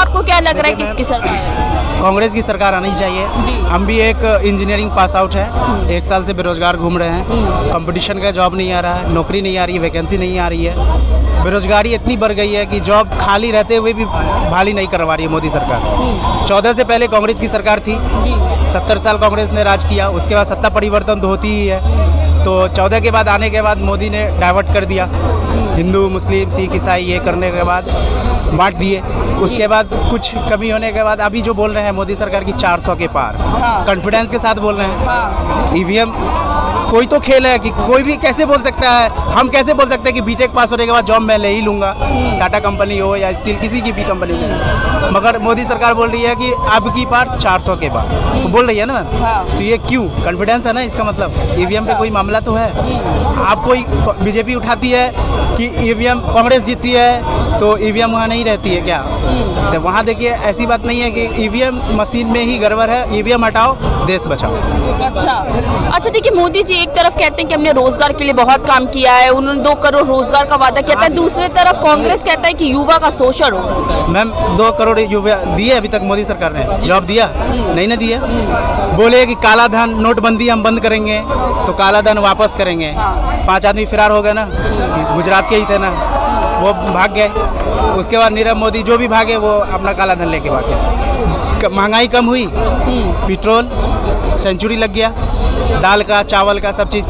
आपको क्या लग रहा है किसकी सरकार? कांग्रेस की सरकार आनी चाहिए। हम भी एक इंजीनियरिंग पास आउट है, 1 साल से बेरोजगार घूम रहे हैं। कंपटीशन का जॉब नहीं आ रहा है, नौकरी नहीं आ रही है, वैकेंसी नहीं आ रही है। बेरोजगारी इतनी बढ़ गई है कि जॉब खाली रहते हुए भी बहाली नहीं करवा रही है मोदी सरकार। 14 से पहले कांग्रेस की सरकार थी, 70 साल कांग्रेस ने राज किया, उसके बाद सत्ता परिवर्तन तो होती ही है। तो 14 के बाद आने के बाद मोदी ने डाइवर्ट कर दिया, हिंदू मुस्लिम सिख ईसाई ये करने के बाद बांट दिए। उसके बाद कुछ कमी होने के बाद अभी जो बोल रहे हैं मोदी सरकार की 400 के पार, कॉन्फिडेंस के साथ बोल रहे हैं। ईवीएम कोई तो खेल है कि कोई भी कैसे बोल सकता है, हम कैसे बोल सकते हैं कि बीटेक पास होने के बाद जॉब मैं ले ही लूँगा, टाटा कंपनी हो या स्टील किसी की भी कंपनी हो। मगर मोदी सरकार बोल रही है कि अब की बार 400 के बाद तो बोल रही है ना, तो ये क्यों? कॉन्फिडेंस है ना इसका मतलब। ईवीएम पे कोई मामला तो है। आप कोई बीजेपी उठाती है कि ईवीएम कांग्रेस जीतती है तो ईवीएम वहाँ नहीं रहती है क्या? तो वहाँ देखिए ऐसी बात नहीं है कि ईवीएम मशीन में ही गड़बड़ है, ईवीएम हटाओ देश बचाओ। अच्छा देखिए, मोदी जी एक तरफ कहते हैं कि हमने रोजगार के लिए बहुत काम किया है, उन्होंने 2 करोड़ रोजगार का वादा किया था, दूसरी तरफ कांग्रेस कहता है कि युवा का शोषण हो। मैम 2 करोड़ युवा दिए अभी तक मोदी सरकार ने? जॉब दिया? नहीं ना दिया। बोले कि काला धन नोटबंदी हम बंद करेंगे तो काला धन वापस करेंगे। 5 आदमी फरार हो गए ना, गुजरात के ही थे ना, वो भाग गए। उसके बाद नीरव मोदी जो भी भागे वो अपना काला धन लेके भागे। महंगाई कम हुई, पेट्रोल सेंचुरी लग गया, दाल का चावल का सब चीज़।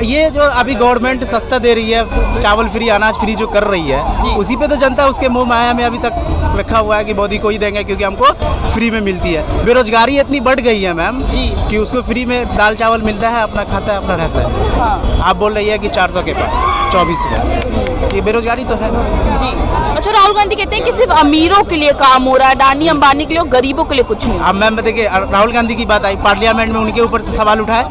ये जो अभी गवर्नमेंट सस्ता दे रही है, चावल फ्री अनाज फ्री जो कर रही है, उसी पे तो जनता उसके मुंह माया में अभी तक रखा हुआ है कि मोदी को ही देंगे क्योंकि हमको फ्री में मिलती है। बेरोजगारी इतनी बढ़ गई है मैम कि उसको फ्री में दाल चावल मिलता है, अपना खाता है, अपना रहता है। आप बोल रही है कि 400 के पार 24 में, ये बेरोजगारी तो है जी। अच्छा, राहुल गांधी कहते हैं कि सिर्फ अमीरों के लिए काम हो रहा है, अडानी अंबानी के लिए, गरीबों के लिए कुछ नहीं। अब मैम देखिए, राहुल गांधी की बात आई, पार्लियामेंट में उनके ऊपर से सवाल उठाए,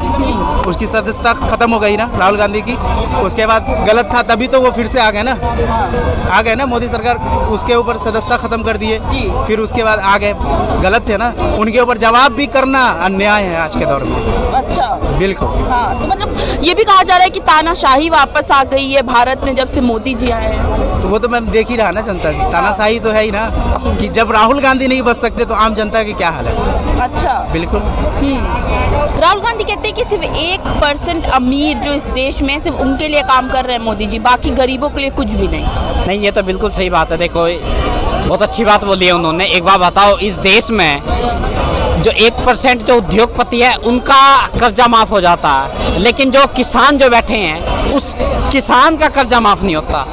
उसकी सदस्यता खत्म हो गई ना राहुल गांधी की। उसके बाद गलत था तभी तो वो फिर से आ गए ना, मोदी सरकार उसके ऊपर सदस्यता खत्म कर दिए, फिर उसके बाद आ गए। गलत थे ना, उनके ऊपर जवाब भी करना अन्याय है आज के दौर में। अच्छा, बिल्कुल। हाँ, तो मतलब ये भी कहा जा रहा है कि तानाशाही वापस आ गई है भारत में जब से मोदी जी आए हैं। तो वो तो मैम देख ही रहा ना जनता की, तानाशाही तो है ही ना, कि जब राहुल गांधी नहीं बच सकते तो आम जनता की क्या हाल है। अच्छा, बिल्कुल। राहुल गांधी कहते हैं कि सिर्फ 1% अमीर जो इस देश में सिर्फ उनके लिए काम कर रहे हैं मोदी जी, बाकी गरीबों के लिए कुछ भी नहीं। ये तो बिल्कुल सही बात है। देखो बहुत अच्छी बात बोली है उन्होंने। एक बात बताओ, इस देश में जो 1% जो उद्योगपति है उनका कर्जा माफ हो जाता है, लेकिन जो किसान जो बैठे हैं उस किसान का कर्जा माफ नहीं होता।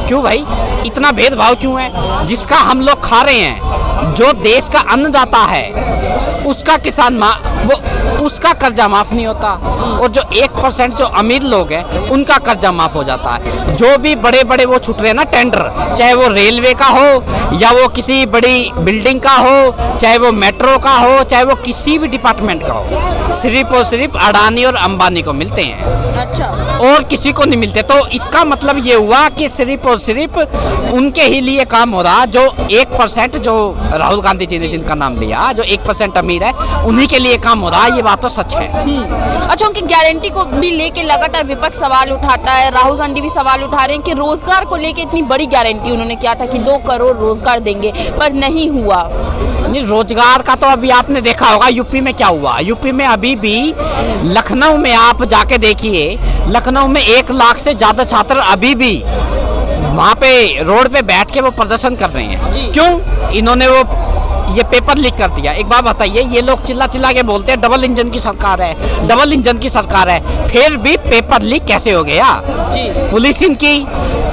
क्यों भाई, इतना भेदभाव क्यों है? जिसका हम लोग खा रहे हैं, जो देश का अन्नदाता है उसका किसान वो उसका कर्जा माफ नहीं होता, और जो 1% जो अमीर लोग हैं उनका कर्जा माफ हो जाता है। जो भी बड़े बड़े वो छूट रहे हैं ना टेंडर, चाहे वो रेलवे का हो या वो किसी बड़ी बिल्डिंग का हो, चाहे वो मेट्रो का हो, चाहे वो किसी भी डिपार्टमेंट का हो, सिर्फ और सिर्फ अडानी और अंबानी को मिलते हैं। अच्छा, और किसी को नहीं मिलते। तो इसका मतलब ये हुआ कि सिर्फ और सिर्फ उनके ही लिए काम हो रहा, जो 1% जो राहुल गांधी जी ने जिनका नाम लिया, जो 1% अमीर है उन्हीं के लिए काम हो रहा। ये बात तो सच है। अच्छा, उनकी गारंटी को भी लेके लगातार विपक्ष सवाल उठाता है, राहुल गांधी भी सवाल उठा रहे हैं कि रोजगार को लेके इतनी बड़ी गारंटी उन्होंने किया था कि 2 करोड़ रोजगार देंगे, पर नहीं हुआ। नहीं, रोजगार का तो अभी आपने देखा होगा यूपी में क्या हुआ। यूपी में अभी भी लखनऊ में आप जाके देखिए, लखनऊ में 1 लाख से ज्यादा छात्र अभी भी वहाँ पे रोड पे बैठ के वो प्रदर्शन कर रहे हैं। क्यों? इन्होंने वो ये पेपर लीक कर दिया। एक बात बताइए, ये लोग चिल्ला चिल्ला के बोलते हैं डबल इंजन की सरकार है, डबल इंजन की सरकार है, फिर भी पेपर लीक कैसे हो गया? पुलिस इनकी,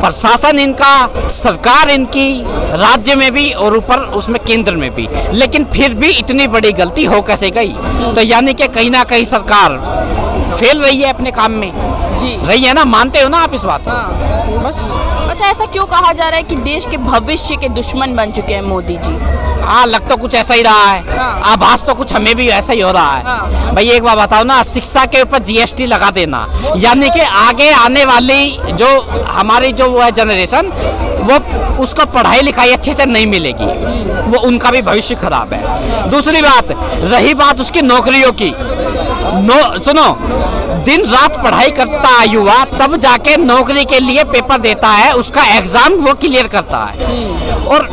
प्रशासन इनका, सरकार इनकी, राज्य में भी और ऊपर उसमें केंद्र में भी, लेकिन फिर भी इतनी बड़ी गलती हो कैसे गई? तो यानी कि कहीं ना कहीं सरकार फेल रही है अपने काम में। रही है ना, मानते हो ना आप इस बात को? बस। अच्छा, ऐसा क्यों कहा जा रहा है कि देश के भविष्य के दुश्मन बन चुके हैं मोदी जी? हाँ, लग तो कुछ ऐसा ही रहा है। आभास तो कुछ हमें भी ऐसा ही हो रहा है। भाई एक बात बताओ ना, शिक्षा के ऊपर GST लगा देना, यानी कि आगे आने वाली जो हमारी जो वो है जनरेशन, वो उसको पढ़ाई लिखाई अच्छे से नहीं मिलेगी, वो उनका भी भविष्य खराब है। दूसरी बात, रही बात उसकी नौकरियों की, सुनो, दिन रात पढ़ाई करता है युवा, तब जाके नौकरी के लिए पेपर देता है, उसका एग्जाम वो क्लियर करता है, और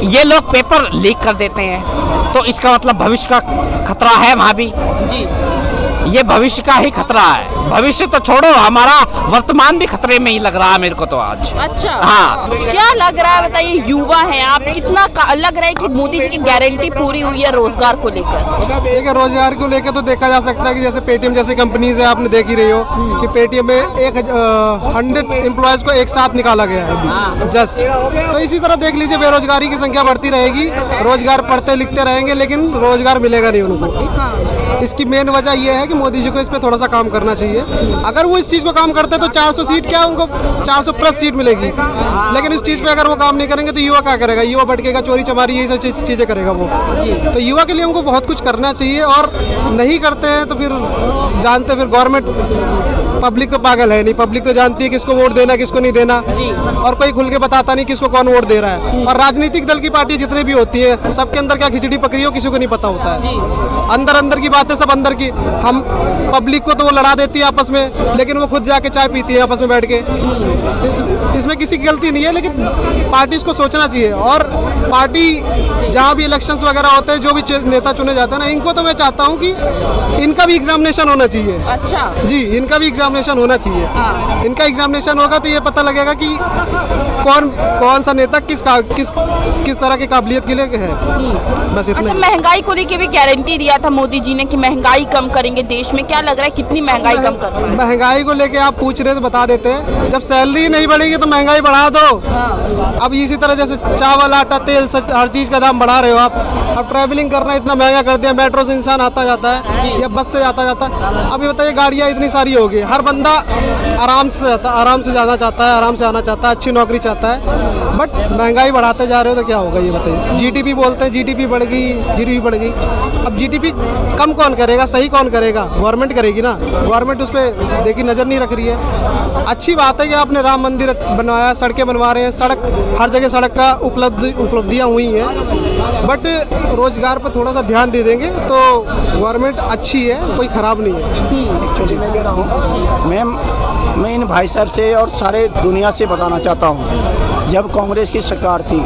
ये लोग पेपर लीक कर देते हैं, तो इसका मतलब भविष्य का खतरा है वहाँ भी जी। ये भविष्य का ही खतरा है, भविष्य तो छोड़ो, हमारा वर्तमान भी खतरे में ही लग रहा है मेरे को तो आज। अच्छा, हाँ। क्या लग रहा है बताइए, युवा हैं आप, कितना लग रहा है कि मोदी जी की गारंटी पूरी हुई है रोजगार को लेकर? देखिए, रोजगार को लेकर तो देखा जा सकता है कि जैसे पेटीएम जैसी कंपनीज है, आपने देख ही रही हो कि पेटीएम में 100 एम्प्लॉयज को एक साथ निकाला गया है जस्ट। तो इसी तरह देख लीजिए, बेरोजगारी की संख्या बढ़ती रहेगी, रोजगार पढ़ते लिखते रहेंगे लेकिन रोजगार मिलेगा नहीं उनको। इसकी मेन वजह यह है कि मोदी जी को इस पे थोड़ा सा काम करना चाहिए। अगर वो इस चीज़ को काम करते तो 400 सीट क्या, उनको 400 प्लस सीट मिलेगी, लेकिन इस चीज़ पे अगर वो काम नहीं करेंगे तो युवा क्या करेगा? युवा भटकेगा, चोरी चमारी यही सब चीज़ें करेगा वो। तो युवा के लिए हमको बहुत कुछ करना चाहिए, और नहीं करते हैं तो फिर जानते, फिर गवर्नमेंट, पब्लिक तो पागल है नहीं, पब्लिक तो जानती है किसको वोट देना किसको नहीं देना, और कोई खुल के बताता नहीं किसको कौन वोट दे रहा है। और राजनीतिक दल की पार्टी जितनी भी होती है, सबके अंदर क्या खिचड़ी पकड़ी हो किसी को नहीं पता होता है। अंदर अंदर की बातें सब अंदर की, हम पब्लिक को तो वो लड़ा देती है आपस में, लेकिन वो खुद जाके चाय पीती है आपस में बैठ के। इसमें किसी की गलती नहीं है, लेकिन पार्टी को सोचना चाहिए। और पार्टी जहाँ भी इलेक्शंस वगैरह होते हैं, जो भी नेता चुने जाते हैं ना, इनको तो मैं चाहता हूँ कि इनका भी एग्जामिनेशन होना चाहिए। अच्छा जी, इनका भी एग्जामिनेशन होना चाहिए। इनका एग्जामिनेशन होगा तो ये पता लगेगा कि कौन सा नेता किस तरह की काबिलियत के लिए है। बस इतना। अच्छा, महंगाई को लेके भी गारंटी दिया था मोदी जी ने कि महंगाई कम करेंगे देश में, क्या लग रहा है कितनी महंगाई कम कर रहे हैं? महंगाई को लेके आप पूछ रहे तो बता देते हैं, जब सैलरी नहीं बढ़ेगी तो महंगाई बढ़ा दो। अब इसी तरह जैसे चावल, आटा, तेल, हर चीज का दाम बढ़ा रहे हो आप। अब ट्रैवलिंग करना इतना महंगा कर दिया, मेट्रो से इंसान आता जाता है या बस से आता जाता है। अब ये बताइए, गाड़ियाँ इतनी सारी हो गई, हर बंदा आराम से जाना चाहता है, आराम से आना चाहता है, अच्छी नौकरी चाहता है, बट महंगाई बढ़ाते जा रहे हो तो क्या होगा ये बताइए। जीडीपी बोलते हैं, जीडीपी बढ़ गई। अब जीडीपी कम कौन करेगा, सही कौन करेगा? गवर्नमेंट करेगी ना। गवर्नमेंट उस पर देखी नज़र नहीं रख रही है। अच्छी बात है कि आपने राम मंदिर बनवाया, सड़कें बनवा रहे हैं, हर जगह सड़क का उपलब्धियाँ हुई हैं, बट रोजगार पर थोड़ा सा ध्यान दे देंगे तो गवर्नमेंट अच्छी है, कोई ख़राब नहीं है। मैं कह रहा हूँ, मैं इन भाई साहब से और सारे दुनिया से बताना चाहता हूँ, जब कांग्रेस की सरकार थी,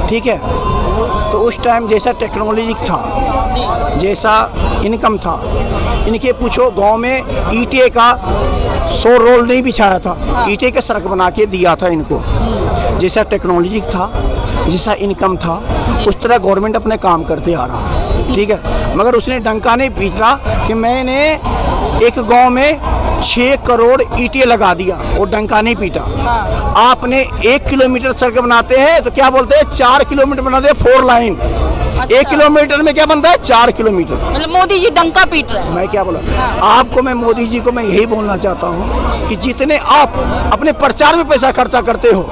ठीक है, तो उस टाइम जैसा टेक्नोलॉजी था, जैसा इनकम था, इनके पूछो गांव में ईंटे का 100 रोल नहीं बिछाया था, ईंटे का सड़क बना के दिया था इनको। जैसा टेक्नोलॉजी था, जैसा इनकम था, उस तरह गवर्नमेंट अपने काम करते आ रहा, ठीक है। मगर उसने डंका नहीं पीट रहा कि मैंने एक गांव में 6 करोड़ ईंटें लगा दिया, वो डंका नहीं पीटा। आपने 1 किलोमीटर सड़क बनाते हैं तो क्या बोलते हैं, 4 किलोमीटर बनाते हैं 4 लाइन। अच्छा। 1 किलोमीटर में क्या बनता है, 4 किलोमीटर। मतलब मोदी जी डंका पीट रहे हैं। मैं क्या बोला आपको, मैं मोदी जी को मैं यही बोलना चाहता हूँ कि जितने आप अपने प्रचार में पैसा खर्चा करते हो,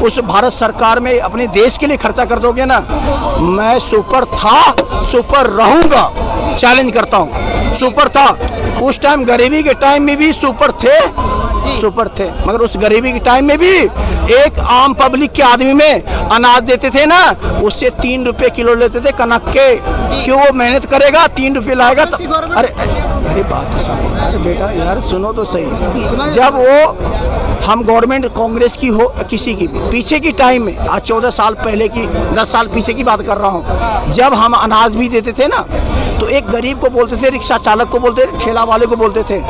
उस भारत सरकार में अपने देश के लिए खर्चा कर दोगे ना। मैं सुपर था, सुपर रहूंगा, चैलेंज करता हूँ। सुपर था उस टाइम, गरीबी के टाइम में भी सुपर थे, मगर उस गरीबी के टाइम में भी एक आम पब्लिक के आदमी में अनाज देते थे ना, उससे 3 रुपए किलो लेते थे कनक के। क्यों? वो मेहनत करेगा, 3 रुपए लाएगा। अरे बात तो सुनो बेटा, यार सुनो तो सही। जब वो हम गवर्नमेंट कांग्रेस की हो, किसी की भी, पीछे की टाइम में, आज 14 साल पहले की, 10 साल पीछे की बात कर रहा हूँ, जब हम अनाज भी देते थे ना, तो एक गरीब को बोलते थे, रिक्शा चालक को बोलते थे, ठेला वाले को बोलते थे,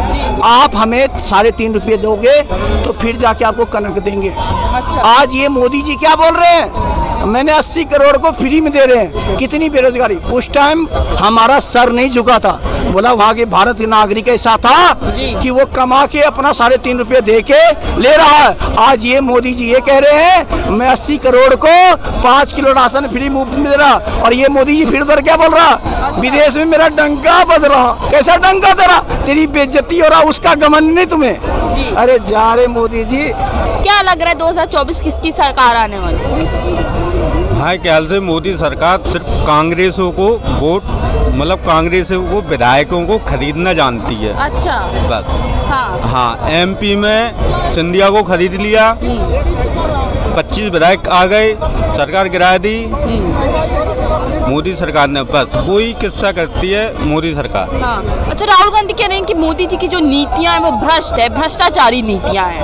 आप हमें 3.5 रुपये दोगे तो फिर जाके आपको कनक देंगे। अच्छा। आज ये मोदी जी क्या बोल रहे हैं, मैंने 80 करोड़ को फ्री में दे रहे हैं। कितनी बेरोजगारी। उस टाइम हमारा सर नहीं झुका था, बोला वहाँ के भारत नागरिक ऐसा था कि वो कमा के अपना 3.5 रुपये दे के ले रहा है। आज ये मोदी जी ये कह रहे हैं मैं 80 करोड़ को 5 किलो राशन फ्री मुफ्त में दे रहा, और ये मोदी जी फिर उधर क्या बोल रहा, विदेश में मेरा डंका बज रहा। कैसा डंका तेरा, तेरी बेइज्जती हो रहा, उसका गमन नहीं तुम्हें। अरे जा रहे मोदी जी। क्या लग रहा है 2024 किसकी सरकार आने वाली? हमारे ख्याल से मोदी सरकार सिर्फ कांग्रेसों को वोट, मतलब कांग्रेसों को, विधायकों को खरीदना जानती है। अच्छा। बस। हाँ। हाँ, एमपी में सिंधिया को खरीद लिया, 25 विधायक आ गए, सरकार गिरा दी मोदी सरकार ने। बस वही किस्सा करती है मोदी सरकार। हाँ। अच्छा, राहुल गांधी कह रहे हैं कि मोदी जी की जो नीतियां हैं वो भ्रष्ट है, भ्रष्टाचारी नीतियां हैं।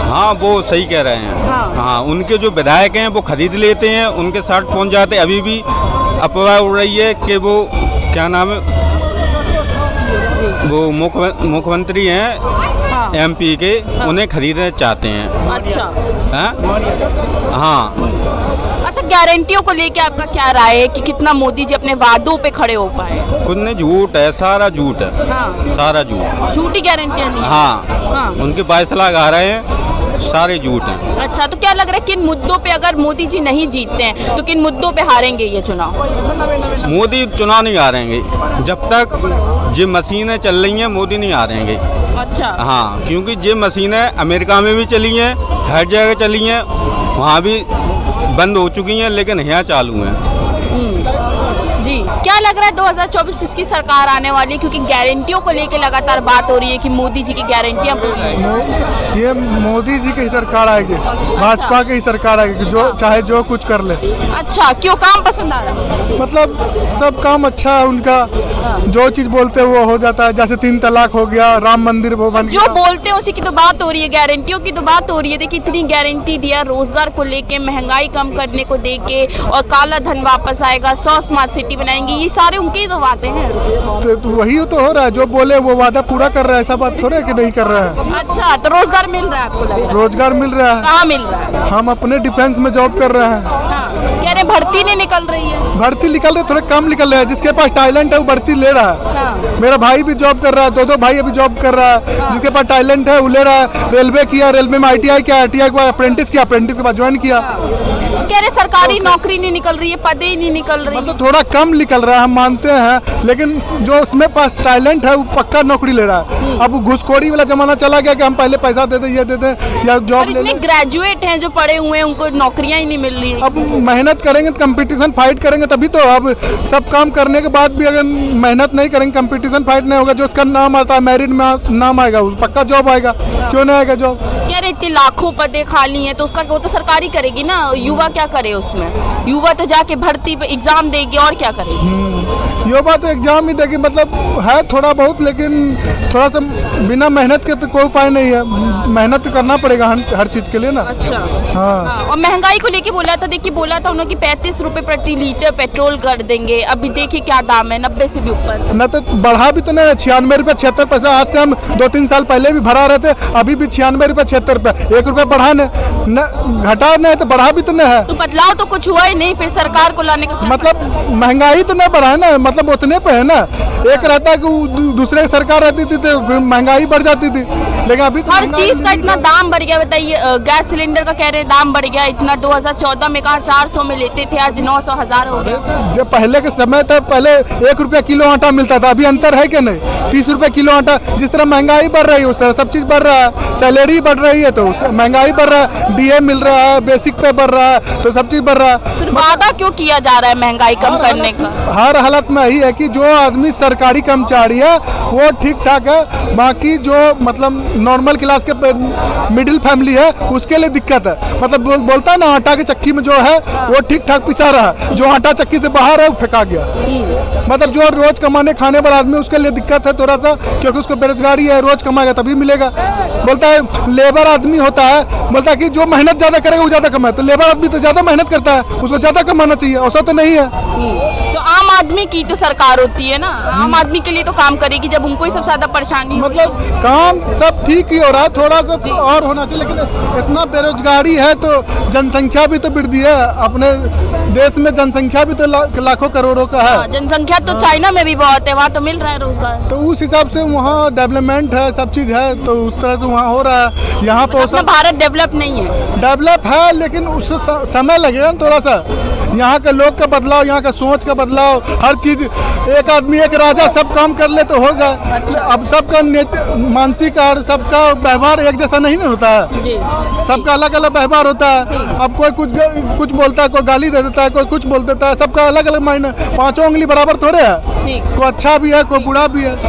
हाँ, वो सही कह रहे हैं। हाँ, उनके जो विधायक हैं वो खरीद लेते हैं, उनके साथ पहुंच जाते हैं। अभी भी अफवाह उड़ रही है कि वो क्या नाम है, वो मुख्यमंत्री हैं एमपी के, उन्हें खरीदना चाहते हैं। अच्छा। हाँ। अच्छा, गारंटियों को लेके आपका क्या राय है कि कितना मोदी जी अपने वादों पे खड़े हो पाए? खुद ने झूठ है, सारा झूठ है। हाँ। सारा झूठ, झूठी गारंटियां नहीं है। हाँ। उनके 22 लाख आ रहे हैं, सारे झूठ हैं। अच्छा, तो क्या लग रहा है किन मुद्दों पे अगर मोदी जी नहीं जीतते हैं तो किन मुद्दों पे हारेंगे ये चुनाव? मोदी चुनाव नहीं हारेंगे जब तक ये मशीनें चल रही हैं, मोदी नहीं हारेंगे। अच्छा। हाँ, क्योंकि ये मशीनें अमेरिका में भी चली हैं, हर जगह चली हैं, वहाँ भी बंद हो चुकी हैं, लेकिन यहाँ चालू हैं। जी, क्या लग रहा है 2024 किसकी सरकार आने वाली है? क्योंकि गारंटियों को लेके लगातार बात हो रही है कि मोदी जी की गारंटियां पूरी। ये मोदी जी की ही सरकार आएगी, भाजपा की ही सरकार आएगी, जो चाहे जो कुछ कर ले। अच्छा, क्यों? काम पसंद आ रहा है? मतलब सब काम अच्छा है उनका, जो चीज बोलते हैं वो हो जाता है। जैसे 3 तलाक हो गया, राम मंदिर वो बन जो गया। बोलते हैं उसी की तो बात हो रही है, गारंटियों की तो बात हो रही है। देखिए, इतनी गारंटी दिया रोजगार को लेके, महंगाई कम करने को देके, और काला धन वापस आएगा, 100 स्मार्ट सिटी बनाएंगे, ये सारे उनके ही तो बातें हैं। तो वही तो हो रहा है, जो बोले वो वादा पूरा कर रहा है, ऐसा बात थोड़ा है कि नहीं कर रहा है। अच्छा, तो रोजगार मिल रहा है आपको? लग रहा है रोजगार मिल रहा है। कहाँ मिल रहा है? हम अपने डिफेंस में जॉब कर रहे हैं। हाँ, कह रहे भर्ती नहीं निकल रही है। भर्ती निकल रहे, थोड़े कम निकल रहे हैं। जिसके पास टैलेंट है वो भर्ती ले रहा है। हाँ। मेरा भाई भी जॉब कर रहा है, 2 भाई अभी जॉब कर रहा है। जिसके पास टैलेंट है वो ले रहा है। रेलवे किया, रेलवे में ITI किया, ITI के बाद अप्रेंटिस किया, अप्रेंटिस के बाद ज्वाइन किया। कह रहे सरकारी नौकरी नहीं निकल रही है, पदे ही नहीं निकल रही। मतलब थोड़ा कम निकल रहा है, हम मानते हैं, लेकिन जो उसमें पास टैलेंट है वो पक्का नौकरी ले रहा है। अब घुसखोरी वाला जमाना चला गया कि हम पहले पैसा देते, ये देते या जॉब ले इतने ग्रेजुएट हैं जो पढ़े हुए हैं, उनको नौकरियां ही नहीं मिल रही। अब मेहनत करेंगे तो कंपटीशन फाइट करेंगे तभी तो। अब सब काम करने के बाद भी अगर मेहनत नहीं करेंगे, कंपटीशन फाइट नहीं होगा, जो उसका नाम आता है मेरिट में नाम आएगा, उस पक्का जॉब आएगा। क्यों नहीं आएगा जॉब? कह रहे इतने लाखों पदे खाली हैं, तो उसका वो तो सरकारी करेगी ना। युवा क्या करे उसमें? युवा तो जाके भर्ती पे एग्जाम देगी, और क्या करेगी? युवा तो एग्जाम ही देगी, मतलब है थोड़ा बहुत, लेकिन थोड़ा सा बिना मेहनत के तो कोई उपाय नहीं है। मेहनत तो करना पड़ेगा हर चीज के लिए ना। अच्छा। हाँ। और महंगाई को लेके बोला था, देखिए बोला था उन्होंने कि 35 रुपए प्रति लीटर पेट्रोल कर देंगे। अभी देखिए क्या दाम है, 90 से भी ऊपर। न तो बढ़ा भी तो नहीं, 96 रुपये 76 पैसा। आज से हम 2-3 साल पहले भी भरा रहे थे, अभी भी 96 रुपये 76 रुपये। 1 रुपये बढ़ा न घटा नहीं तो बढ़ा भी तो नहीं है। तो बदलाव तो कुछ हुआ ही नहीं, फिर सरकार को लाने का मतलब महंगाई तो नहीं बढ़ा है ना, मतलब उतने पे है ना। एक रहता कि दूसरे की सरकार रहती थी तो फिर महंगाई बढ़ जाती थी, लेकिन अभी तो हर चीज का इतना दाम बढ़ गया। बताइए, गैस सिलेंडर का कह रहे हैं दाम बढ़ गया इतना। 2014 में कहा 400 में लेते थे, आज 900 1000 हो गया। जब पहले के समय था, पहले 1 रुपया किलो आटा मिलता था, अभी अंतर है कि नहीं? 30 रुपये किलो आटा। जिस तरह महंगाई बढ़ रही है उस तरह सब चीज़ बढ़ रहा है। सैलरी बढ़ रही है तो महंगाई बढ़ रहा है, DA मिल रहा है, बेसिक पे बढ़ रहा है, तो सब चीज़ बढ़ रहा है। फिर वादा क्यों किया जा रहा है महंगाई कम करने का? हर हालत में यही है कि जो आदमी सरकारी कर्मचारी है वो ठीक ठाक है, बाकी जो मतलब नॉर्मल क्लास के मिडिल फैमिली है उसके लिए दिक्कत है। मतलब बोलता है ना, आटा की चक्की में जो है वो ठीक ठाक पिसा रहा है, जो आटा चक्की से बाहर है वो फेंका गया। मतलब जो रोज कमाने खाने वाला आदमी उसके लिए दिक्कत है थोड़ा सा, क्योंकि उसको बेरोजगारी है, रोज कमाएगा तभी मिलेगा। बोलता है लेबर आदमी होता है, बोलता है कि जो मेहनत ज्यादा करेगा वो ज्यादा कमाए, तो लेबर आदमी तो ज्यादा मेहनत करता है, उसको ज्यादा कमाना चाहिए, ऐसा तो नहीं है। तो आम आदमी की तो सरकार होती है ना, आम आदमी के लिए तो काम करेगी जब उनको ही सबसे ज्यादा परेशानी। मतलब काम सब ठीक ही हो रहा है, थोड़ा सा तो और होना चाहिए, लेकिन इतना बेरोजगारी है तो जनसंख्या भी तो वृद्धि है। अपने देश में जनसंख्या भी तो लाखों करोड़ों का है। जनसंख्या तो चाइना में भी बहुत है, वहाँ तो मिल रहा है रोजगार। तो उस हिसाब से वहाँ डेवलपमेंट है, सब चीज़ है, तो उस तरह से वहाँ हो रहा है। यहाँ पे अपना भारत डेवलप नहीं है। डेवलप है, लेकिन उससे समय लगेगा ना थोड़ा सा। यहाँ के लोग का बदलाव, यहाँ का सोच का बदलाव, हर चीज़ एक आदमी एक राजा सब काम कर ले तो हो जाए। अच्छा। अब सबका मानसिक और सबका व्यवहार एक जैसा नहीं ना होता है, सबका अलग अलग व्यवहार होता है। अब कोई कुछ बोलता है, कोई गाली दे देता है, कोई कुछ बोल देता है, सबका अलग अलग मायने। 5 उंगली बराबर थोड़े है, कोई अच्छा भी है कोई बुरा भी है।